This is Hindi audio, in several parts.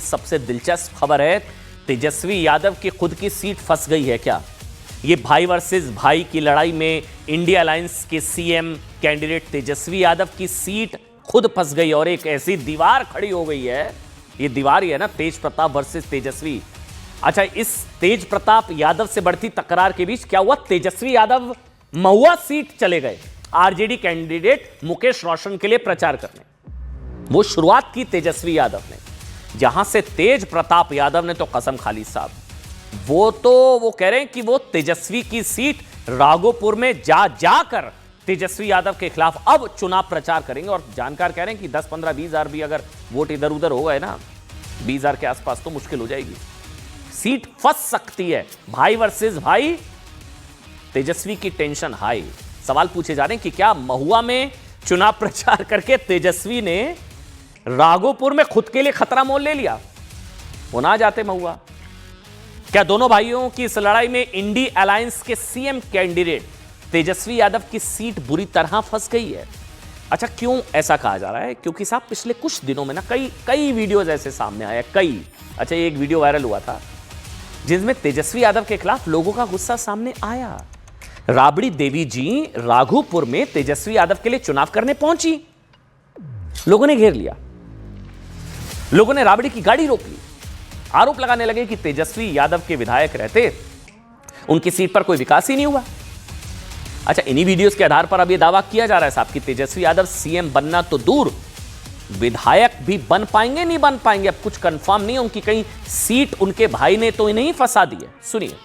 सबसे दिलचस्प खबर है, तेजस्वी यादव की खुद की सीट फंस गई है क्या? ये भाई वर्सेस भाई की लड़ाई में इंडिया अलायंस के सीएम कैंडिडेट तेजस्वी यादव की सीट खुद फंस गई और एक ऐसी दीवार खड़ी हो गई है। ये दीवार ही है ना, तेज प्रताप वर्सेस तेजस्वी। अच्छा, इस तेज प्रताप यादव से बढ़ती तकरार के बीच क्या हुआ? तेजस्वी यादव महुआ सीट चले गए आरजेडी कैंडिडेट मुकेश रोशन के लिए प्रचार करने। वो शुरुआत की तेजस्वी यादव ने, जहां से तेज प्रताप यादव ने तो कसम खा ली साहब। वो कह रहे हैं कि वो तेजस्वी की सीट राघोपुर में जाकर तेजस्वी यादव के खिलाफ अब चुनाव प्रचार करेंगे। और जानकार कह रहे हैं कि 10, 15, 20 हजार भी अगर वोट इधर उधर हो गए ना, 20 हजार के आसपास, तो मुश्किल हो जाएगी, सीट फंस सकती है। भाई वर्सेस भाई, तेजस्वी की टेंशन हाई। सवाल पूछे जा रहे हैं कि क्या महुआ में चुनाव प्रचार करके तेजस्वी ने राघोपुर में खुद के लिए खतरा मोल ले लिया? वो ना जाते महुआ। क्या दोनों भाइयों की इस लड़ाई में इंडी अलायंस के सीएम कैंडिडेट तेजस्वी यादव की सीट बुरी तरह फंस गई है? अच्छा, क्यों ऐसा कहा जा रहा है? क्योंकि साहब पिछले कुछ दिनों में ना कई वीडियोज ऐसे सामने आए, कई। अच्छा, एक वीडियो वायरल हुआ था जिसमें तेजस्वी यादव के खिलाफ लोगों का गुस्सा सामने आया। राबड़ी देवी जी राघोपुर में तेजस्वी यादव के लिए चुनाव करने पहुंची, लोगों ने घेर लिया, लोगों ने राबड़ी की गाड़ी रोक ली, आरोप लगाने लगे कि तेजस्वी यादव के विधायक रहते उनकी सीट पर कोई विकास ही नहीं हुआ। अच्छा, इन्हीं वीडियोस के आधार पर अब यह दावा किया जा रहा है साहब कि तेजस्वी यादव सीएम बनना तो दूर, विधायक भी बन पाएंगे, नहीं बन पाएंगे, अब कुछ कंफर्म नहीं है। उनकी कहीं सीट उनके भाई ने तो नहीं फंसा दी है। सुनिए।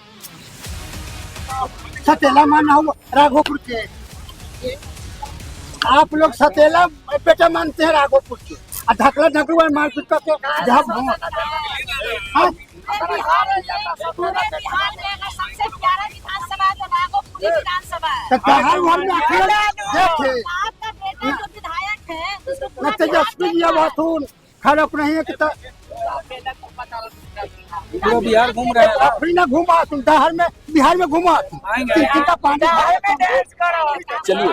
सतेला माना हुआ राघोपुर के, आप लोग सतेला बेटा मानते हैं राघोपुर के, ढकला ढकलू मारपीट करके तेजस्वी खड़क नहीं है कि पूरा बिहार घूम रहे हैं। अपनी ना घुमा तुम बिहार में घुमा चलिए,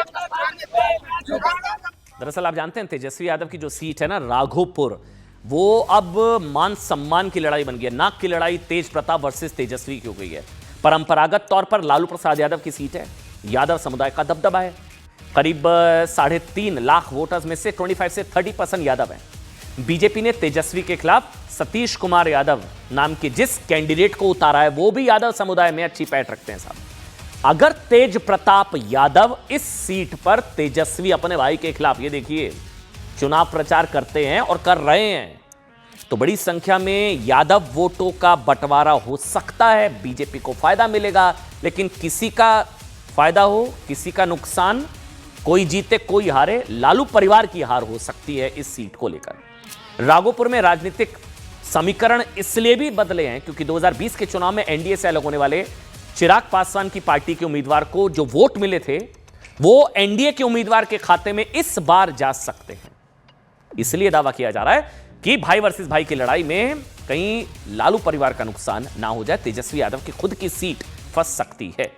दरअसल आप जानते हैं तेजस्वी यादव की जो सीट है ना राघोपुर, वो अब मान सम्मान की लड़ाई बन गई है। नाक की लड़ाई तेज प्रताप वर्सेस तेजस्वी की हो गई है। परंपरागत तौर पर लालू प्रसाद यादव की सीट है, यादव समुदाय का दबदबा है। करीब 3.5 लाख वोटर्स में से 25 से 30% यादव हैं। बीजेपी ने तेजस्वी के खिलाफ सतीश कुमार यादव नाम के जिस कैंडिडेट को उतारा है, वो भी यादव समुदाय में अच्छी पैठ रखते हैं साहब। अगर तेज प्रताप यादव इस सीट पर तेजस्वी अपने भाई के खिलाफ, ये देखिए, चुनाव प्रचार करते हैं और कर रहे हैं, तो बड़ी संख्या में यादव वोटों का बंटवारा हो सकता है, बीजेपी को फायदा मिलेगा। लेकिन किसी का फायदा हो, किसी का नुकसान, कोई जीते कोई हारे, लालू परिवार की हार हो सकती है इस सीट को लेकर। राघोपुर में राजनीतिक समीकरण इसलिए भी बदले हैं क्योंकि 2020 के चुनाव में एनडीए से अलग होने वाले चिराग पासवान की पार्टी के उम्मीदवार को जो वोट मिले थे, वो एनडीए के उम्मीदवार के खाते में इस बार जा सकते हैं। इसलिए दावा किया जा रहा है कि भाई वर्सेस भाई की लड़ाई में कहीं लालू परिवार का नुकसान ना हो जाए, तेजस्वी यादव की खुद की सीट फंस सकती है।